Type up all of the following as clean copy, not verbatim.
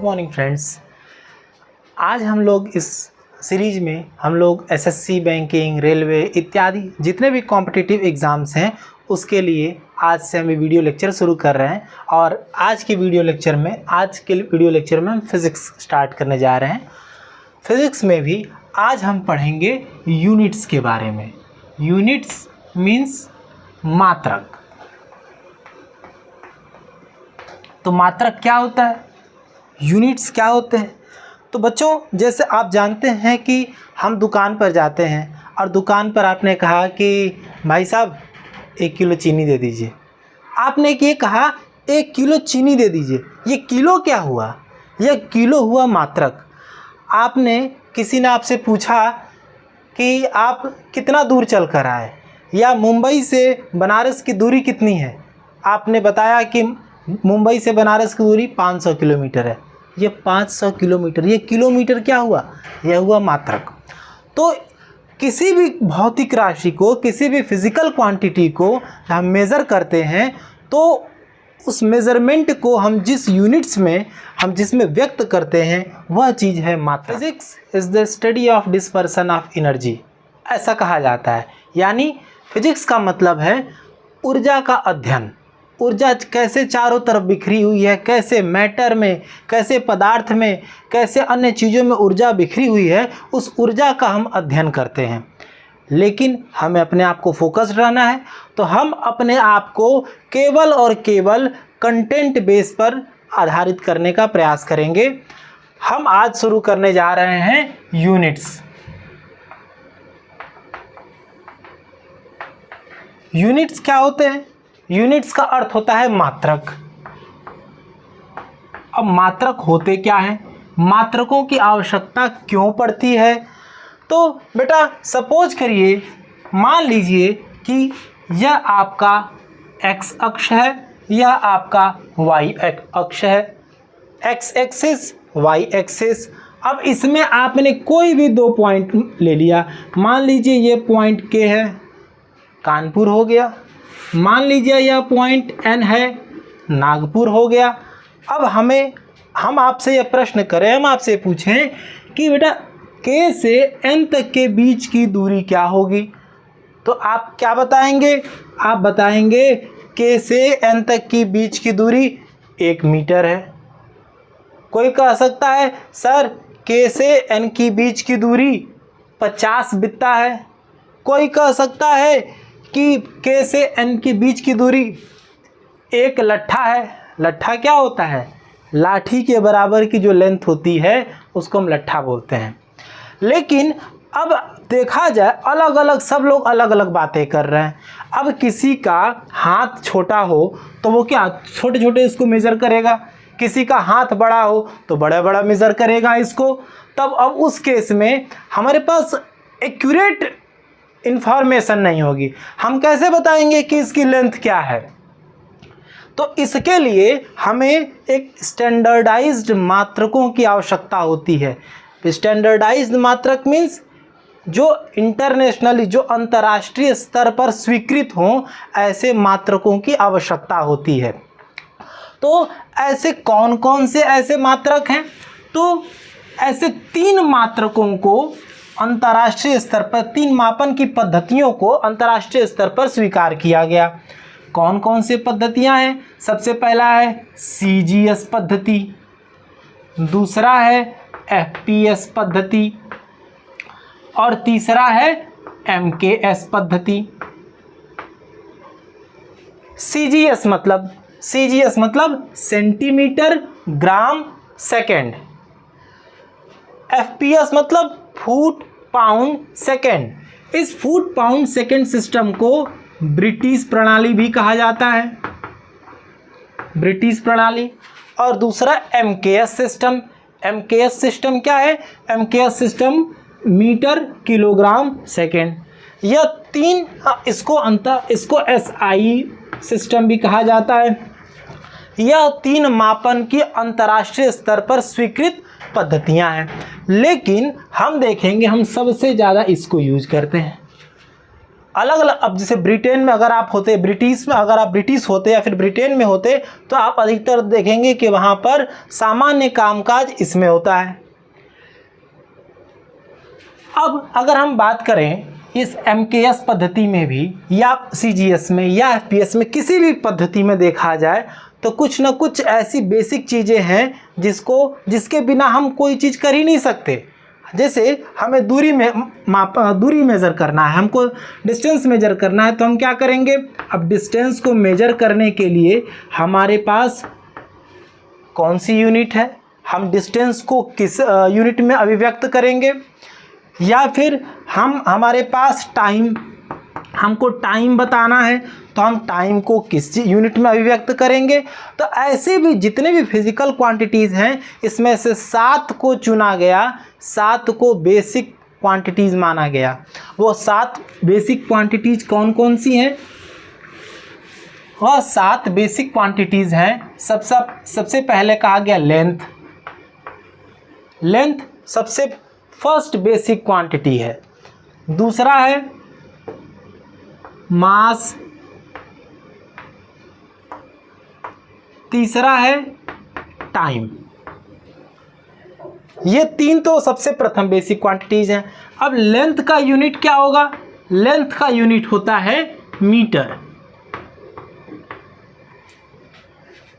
Good morning friends. आज हम लोग इस सीरीज में हम लोग एसएससी, बैंकिंग, रेलवे इत्यादि जितने भी कॉम्पिटिटिव एग्ज़ाम्स हैं उसके लिए आज से हम वीडियो लेक्चर शुरू कर रहे हैं। और आज के वीडियो लेक्चर में हम फिज़िक्स स्टार्ट करने जा रहे हैं। फिज़िक्स में भी आज हम पढ़ेंगे यूनिट्स के बारे में। यूनिट्स मीन्स मात्रक। तो मात्रक क्या होता है, यूनिट्स क्या होते हैं? तो बच्चों, जैसे आप जानते हैं कि हम दुकान पर जाते हैं और दुकान पर आपने कहा कि भाई साहब 1 किलो चीनी दे दीजिए। आपने ये कहा 1 किलो चीनी दे दीजिए। ये किलो क्या हुआ? यह किलो हुआ मात्रक। किसी ने आपसे पूछा कि आप कितना दूर चल कर आए, या मुंबई से बनारस की दूरी कितनी है। आपने बताया कि मुंबई से बनारस की दूरी 500 किलोमीटर है। ये 500 किलोमीटर, ये किलोमीटर क्या हुआ? यह हुआ मात्रक। तो किसी भी भौतिक राशि को, किसी भी फिज़िकल क्वांटिटी को हम मेज़र करते हैं तो उस मेज़रमेंट को हम जिसमें व्यक्त करते हैं वह चीज़ है मात्रक। Physics is the study of dispersion of energy, ऐसा कहा जाता है। यानी फिज़िक्स का मतलब है ऊर्जा का अध्ययन। ऊर्जा कैसे चारों तरफ बिखरी हुई है, कैसे मैटर में, कैसे पदार्थ में, कैसे अन्य चीज़ों में ऊर्जा बिखरी हुई है, उस ऊर्जा का हम अध्ययन करते हैं। लेकिन हमें अपने आप को फोकस्ड रहना है, तो हम अपने आप को केवल और केवल कंटेंट बेस पर आधारित करने का प्रयास करेंगे। हम आज शुरू करने जा रहे हैं यूनिट्स। यूनिट्स क्या होते हैं? यूनिट्स का अर्थ होता है मात्रक। अब मात्रक होते क्या हैं? मात्रकों की आवश्यकता क्यों पड़ती है? तो बेटा सपोज करिए, मान लीजिए कि यह आपका एक्स अक्ष है, यह आपका वाई अक्ष है, एक्स एक्सिस, वाई एक्सिस। अब इसमें आपने कोई भी 2 पॉइंट ले लिया। मान लीजिए ये पॉइंट के है, कानपुर हो गया। मान लीजिए यह पॉइंट एन है, नागपुर हो गया। अब हम आपसे यह प्रश्न करें, हम आपसे पूछें कि बेटा के से एन तक के बीच की दूरी क्या होगी? तो आप क्या बताएंगे? आप बताएंगे के से एन तक की बीच की दूरी 1 मीटर है। कोई कह सकता है सर के से एन की बीच की दूरी 50 बित्ता है। कोई कह सकता है कि के से एन के बीच की दूरी 1 लट्ठा है। लट्ठा क्या होता है? लाठी के बराबर की जो लेंथ होती है उसको हम लट्ठा बोलते हैं। लेकिन अब देखा जाए, अलग अलग सब लोग अलग अलग बातें कर रहे हैं। अब किसी का हाथ छोटा हो तो वो क्या छोटे छोटे इसको मेज़र करेगा, किसी का हाथ बड़ा हो तो बड़ा बड़ा मेज़र करेगा इसको। तब अब उस केस में हमारे पास एक्यूरेट इंफॉर्मेशन नहीं होगी। हम कैसे बताएंगे कि इसकी लेंथ क्या है? तो इसके लिए हमें एक स्टैंडर्डाइज्ड मात्रकों की आवश्यकता होती है। स्टैंडर्डाइज्ड मात्रक मीन्स जो इंटरनेशनली, जो अंतर्राष्ट्रीय स्तर पर स्वीकृत हों, ऐसे मात्रकों की आवश्यकता होती है। तो ऐसे कौन कौन से ऐसे मात्रक हैं? तो ऐसे 3 मात्रकों को अंतर्राष्ट्रीय स्तर पर, 3 मापन की पद्धतियों को अंतर्राष्ट्रीय स्तर पर स्वीकार किया गया। कौन कौन से पद्धतियां हैं? सबसे पहला है CGS पद्धति, दूसरा है FPS पद्धति और तीसरा है MKS पद्धति। CGS मतलब सेंटीमीटर ग्राम सेकेंड। FPS मतलब फुट पाउंड सेकेंड। इस फुट पाउंड सेकेंड सिस्टम को ब्रिटिश प्रणाली भी कहा जाता है, ब्रिटिश प्रणाली। और दूसरा MKS सिस्टम। MKS सिस्टम क्या है? MKS system metre kilogram second. यह 3 इसको SI सिस्टम भी कहा जाता है। यह 3 मापन की अंतर्राष्ट्रीय स्तर पर स्वीकृत पद्धतियां हैं। लेकिन हम देखेंगे हम सबसे ज़्यादा इसको यूज करते हैं। अलग अलग, अब जैसे ब्रिटेन में अगर आप होते, ब्रिटिश में अगर आप ब्रिटिश होते या फिर ब्रिटेन में होते तो आप अधिकतर देखेंगे कि वहाँ पर सामान्य कामकाज इसमें होता है। अब अगर हम बात करें इस MKS पद्धति में भी या CGS में या FPS में किसी भी पद्धति में देखा जाए तो कुछ ना कुछ ऐसी बेसिक चीज़ें हैं जिसके बिना हम कोई चीज़ कर ही नहीं सकते। जैसे हमें दूरी मेज़र करना है, हमको डिस्टेंस मेज़र करना है, तो हम क्या करेंगे, अब डिस्टेंस को मेज़र करने के लिए हमारे पास कौन सी यूनिट है, हम डिस्टेंस को किस यूनिट में अभिव्यक्त करेंगे, या फिर हमारे पास टाइम, हमको टाइम बताना है तो हम टाइम को किस यूनिट में अभिव्यक्त करेंगे। तो ऐसे भी जितने भी फिजिकल क्वांटिटीज़ हैं इसमें से 7 को चुना गया, 7 को बेसिक क्वांटिटीज़ माना गया। वो 7 बेसिक क्वांटिटीज़ कौन कौन सी हैं? वह 7 बेसिक क्वांटिटीज़ हैं। सबसे पहले कहा गया लेंथ सबसे फर्स्ट बेसिक क्वांटिटी है। दूसरा है मास, तीसरा है टाइम। ये 3 तो सबसे प्रथम बेसिक क्वांटिटीज हैं। अब लेंथ का यूनिट क्या होगा? लेंथ का यूनिट होता है मीटर,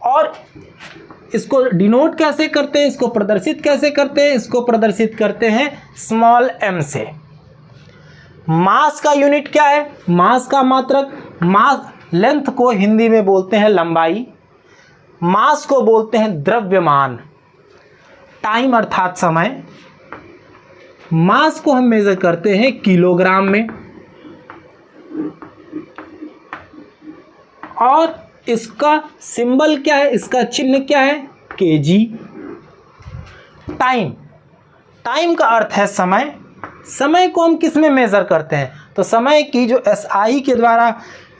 और इसको डिनोट कैसे करते हैं, इसको प्रदर्शित कैसे करते हैं? इसको प्रदर्शित करते हैं स्मॉल m से। मास का यूनिट क्या है? मास का मात्रक, मास लेंथ को हिंदी में बोलते हैं लंबाई, मास को बोलते हैं द्रव्यमान, टाइम अर्थात समय। मास को हम मेजर करते हैं किलोग्राम में, और इसका सिंबल क्या है, इसका चिन्ह क्या है? केजी। टाइम का अर्थ है समय। समय को हम किस में मेज़र करते हैं? तो समय की जो SI के द्वारा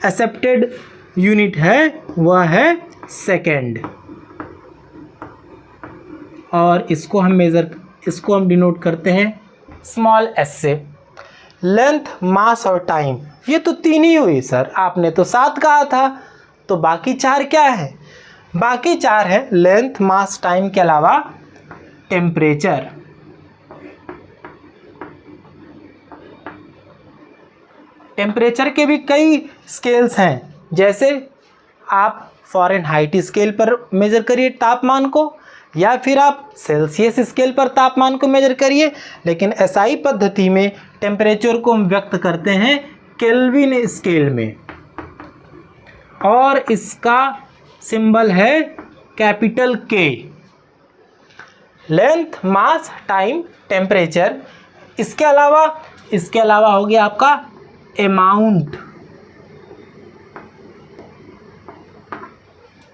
एक्सेप्टेड यूनिट है वह है सेकेंड, और इसको हम डिनोट करते हैं स्मॉल s से। लेंथ, मास और टाइम, ये तो 3 ही हुई सर, आपने तो 7 कहा था, तो बाकी 4 क्या है? बाकी 4 है लेंथ, मास, टाइम के अलावा टेम्परेचर। टेम्परेचर के भी कई स्केल्स हैं, जैसे आप फ़ारेनहाइट स्केल पर मेज़र करिए तापमान को, या फिर आप सेल्सियस स्केल पर तापमान को मेज़र करिए, लेकिन SI पद्धति में टेम्परेचर को हम व्यक्त करते हैं केल्विन स्केल में, और इसका सिंबल है capital K। Length, mass, time, temperature. इसके अलावा हो गया आपका अमाउंट।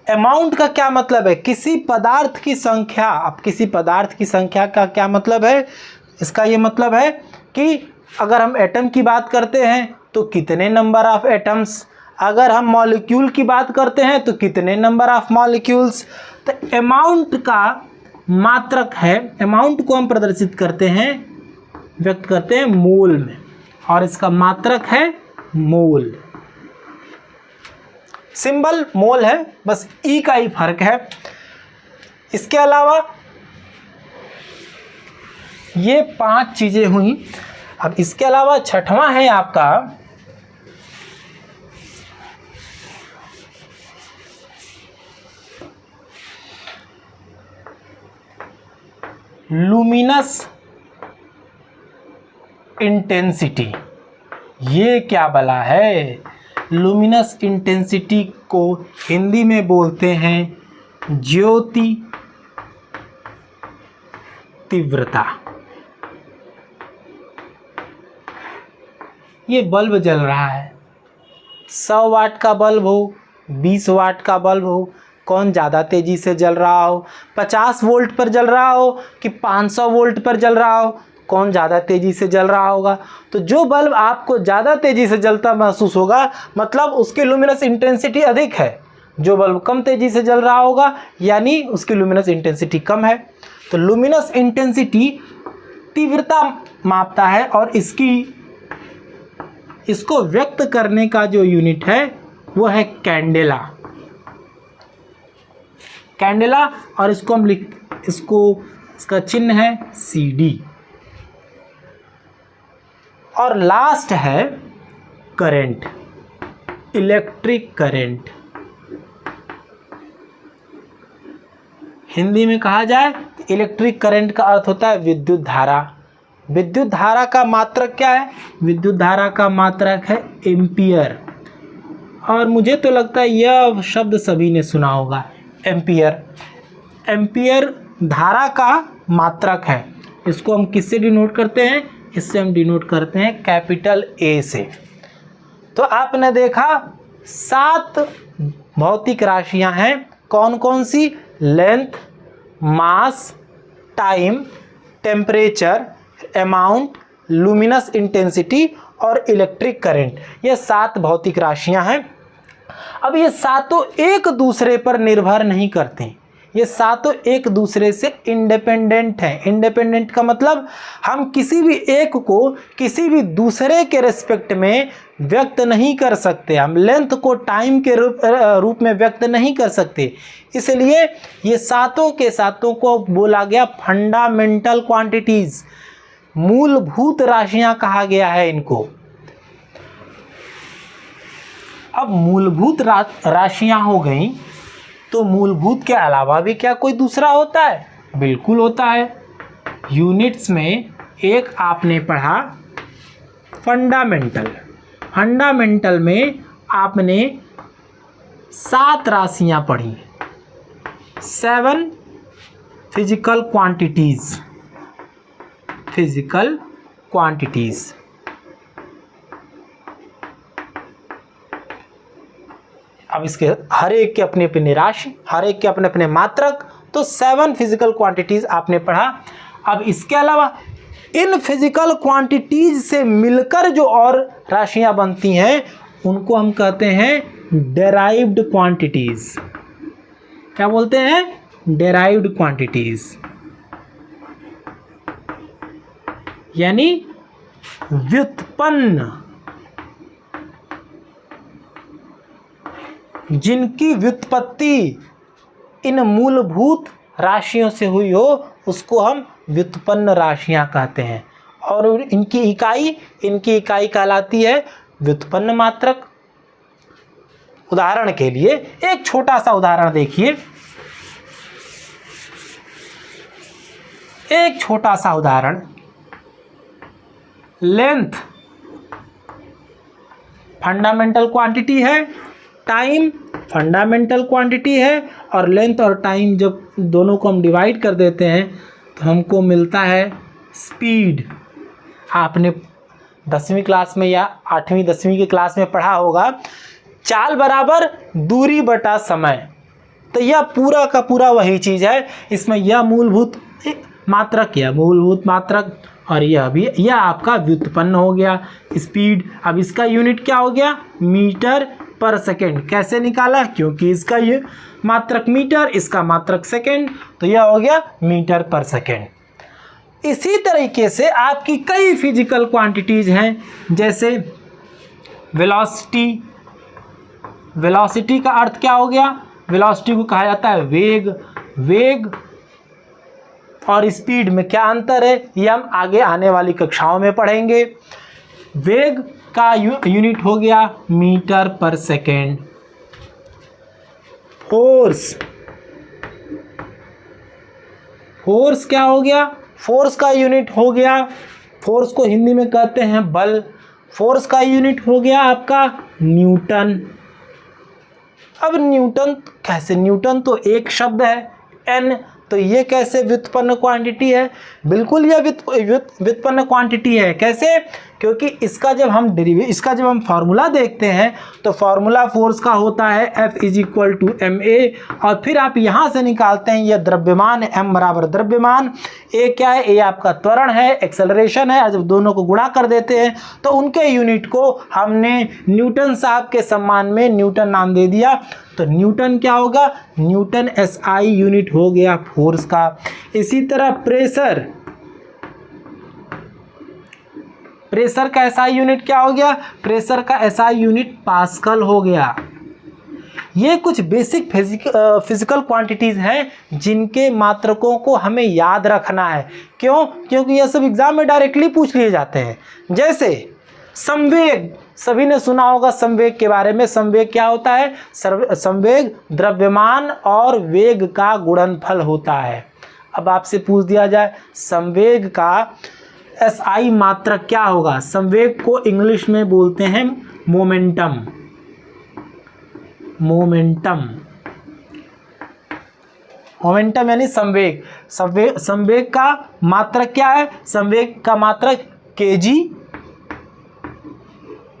अमाउंट का क्या मतलब है? किसी पदार्थ की संख्या। अब किसी पदार्थ की संख्या का क्या मतलब है? इसका ये मतलब है कि अगर हम एटम की बात करते हैं तो कितने नंबर ऑफ एटम्स, अगर हम मॉलिक्यूल की बात करते हैं तो कितने नंबर ऑफ मॉलिक्यूल्स। तो अमाउंट का मात्रक है, अमाउंट को हम प्रदर्शित करते हैं, व्यक्त करते हैं मोल में, और इसका मात्रक है मोल। सिंबल मोल है, बस ई का ही फर्क है। इसके अलावा ये 5 चीजें हुई। अब इसके अलावा छठवां है आपका लुमिनस इंटेंसिटी। ये क्या भला है? लुमिनस इंटेंसिटी को हिंदी में बोलते हैं ज्योति तीव्रता। ये बल्ब जल रहा है, 100 वाट का बल्ब हो, 20 वाट का बल्ब हो, कौन ज़्यादा तेज़ी से जल रहा हो? 50 वोल्ट पर जल रहा हो कि 500 वोल्ट पर जल रहा हो, कौन ज़्यादा तेज़ी से जल रहा होगा? तो जो बल्ब आपको ज़्यादा तेज़ी से जलता महसूस होगा मतलब उसकी लुमिनस इंटेंसिटी अधिक है। जो बल्ब कम तेज़ी से जल रहा होगा यानी उसकी लुमिनस इंटेंसिटी कम है। तो लुमिनस इंटेंसिटी तीव्रता मापता है, और इसको व्यक्त करने का जो यूनिट है वो है कैंडेला। कैंडेला, और इसको हम इसका चिन्ह है CD। और लास्ट है करंट, इलेक्ट्रिक करंट। हिंदी में कहा जाए तो इलेक्ट्रिक करंट का अर्थ होता है विद्युत धारा। विद्युत धारा का मात्रक क्या है? विद्युत धारा का मात्रक है एम्पियर। और मुझे तो लगता है यह शब्द सभी ने सुना होगा, एम्पियर। एम्पियर धारा का मात्रक है। इसको हम किससे डिनोट करते हैं? इससे हम डिनोट करते हैं कैपिटल A से। तो आपने देखा 7 भौतिक राशियां हैं। कौन कौन सी? Length, mass, time, temperature, amount, luminous intensity और इलेक्ट्रिक करंट। ये 7 भौतिक राशियां हैं। अब ये सातों एक दूसरे पर निर्भर नहीं करते, ये सातों एक दूसरे से इंडिपेंडेंट हैं। इंडिपेंडेंट का मतलब हम किसी भी एक को किसी भी दूसरे के रिस्पेक्ट में व्यक्त नहीं कर सकते, हम लेंथ को टाइम के रूप में व्यक्त नहीं कर सकते। इसलिए ये सातों के सातों को बोला गया फंडामेंटल क्वांटिटीज, मूलभूत राशियां कहा गया है इनको। अब मूलभूत राशियां हो गई, तो मूलभूत के अलावा भी क्या कोई दूसरा होता है? बिल्कुल होता है। यूनिट्स में एक आपने पढ़ा फंडामेंटल। फंडामेंटल में आपने 7 राशियां पढ़ी, 7 फिजिकल क्वांटिटीज। फिजिकल क्वांटिटीज अब इसके हर एक के अपने अपने राशि, हर एक के अपने अपने मात्रक, तो 7 फिजिकल क्वांटिटीज आपने पढ़ा। अब इसके अलावा इन फिजिकल क्वांटिटीज से मिलकर जो और राशियां बनती हैं उनको हम कहते हैं डेराइव्ड क्वांटिटीज। क्या बोलते हैं? डेराइव्ड क्वांटिटीज, यानी व्युत्पन्न, जिनकी व्युत्पत्ति इन मूलभूत राशियों से हुई हो उसको हम व्युत्पन्न राशियां कहते हैं। और इनकी इकाई कहलाती है व्युत्पन्न मात्रक। उदाहरण के लिए एक छोटा सा उदाहरण देखिए, एक छोटा सा उदाहरण, लेंथ फंडामेंटल क्वांटिटी है, टाइम फंडामेंटल क्वांटिटी है, और लेंथ और टाइम जब दोनों को हम डिवाइड कर देते हैं तो हमको मिलता है स्पीड। आपने 10वीं क्लास में या 8वीं 10वीं की क्लास में पढ़ा होगा, चाल बराबर दूरी बटा समय। तो यह पूरा का पूरा वही चीज़ है। इसमें यह मूलभूत मात्रक, यह मूलभूत मात्रक, और यह भी, यह आपका व्युत्पन्न हो गया स्पीड। अब इसका यूनिट क्या हो गया? मीटर पर सेकेंड। कैसे निकाला? क्योंकि इसका ये मात्रक मीटर, इसका मात्रक सेकेंड, तो यह हो गया मीटर पर सेकेंड। इसी तरीके से आपकी कई फिजिकल क्वांटिटीज हैं, जैसे वेलोसिटी। वेलोसिटी का अर्थ क्या हो गया? वेलोसिटी को कहा जाता है वेग। वेग और स्पीड में क्या अंतर है ये हम आगे आने वाली कक्षाओं में पढ़ेंगे। वेग का यूनिट हो गया मीटर पर सेकेंड। फोर्स, फोर्स क्या हो गया? फोर्स का यूनिट हो गया, फोर्स को हिंदी में कहते हैं बल। फोर्स का यूनिट हो गया आपका न्यूटन। अब न्यूटन कैसे? न्यूटन तो एक शब्द है एन, तो ये कैसे व्युत्पन्न क्वांटिटी है? बिल्कुल यह व्युत्पन्न क्वांटिटी है। कैसे? क्योंकि इसका जब हम फार्मूला देखते हैं तो फार्मूला फोर्स का होता है F = ma, और फिर आप यहाँ से निकालते हैं यह द्रव्यमान है, m बराबर द्रव्यमान, a क्या है? a आपका त्वरण है, एक्सेलरेशन है। जब दोनों को गुणा कर देते हैं तो उनके यूनिट को हमने न्यूटन साहब के सम्मान में न्यूटन नाम दे दिया। तो न्यूटन क्या होगा? न्यूटन SI यूनिट हो गया फोर्स का। इसी तरह प्रेशर प्रेशर का एसआई यूनिट क्या हो गया? प्रेशर का एसआई यूनिट पास्कल हो गया। ये कुछ बेसिक फिजिकल क्वांटिटीज़ हैं जिनके मात्रकों को हमें याद रखना है। क्यों? क्योंकि ये सब एग्जाम में डायरेक्टली पूछ लिए जाते हैं। जैसे संवेग, सभी ने सुना होगा संवेग के बारे में। संवेग क्या होता है? संवेग द्रव्यमान और वेग का गुणनफल होता है। अब आपसे पूछ दिया जाए संवेग का एसआई मात्रक क्या होगा? संवेग को इंग्लिश में बोलते हैं मोमेंटम। मोमेंटम यानी संवेग। संवेग का मात्रक क्या है? संवेग का मात्रक केजी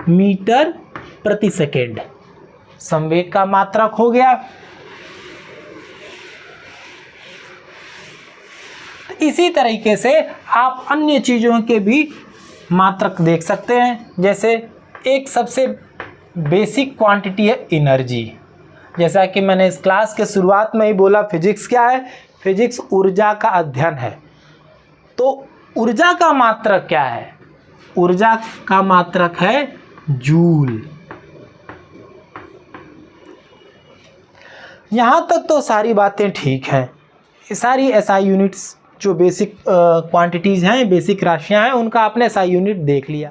मीटर प्रति सेकेंड संवेग का मात्रक हो गया। इसी तरीके से आप अन्य चीज़ों के भी मात्रक देख सकते हैं। जैसे एक सबसे बेसिक क्वांटिटी है एनर्जी। जैसा कि मैंने इस क्लास के शुरुआत में ही बोला, फिजिक्स क्या है? फिजिक्स ऊर्जा का अध्ययन है। तो ऊर्जा का मात्रक क्या है? ऊर्जा का मात्रक है जूल। यहाँ तक तो सारी बातें ठीक हैं। सारी एसआई यूनिट्स जो बेसिक क्वांटिटीज़ हैं, बेसिक राशियाँ हैं, उनका आपने एसआई यूनिट देख लिया।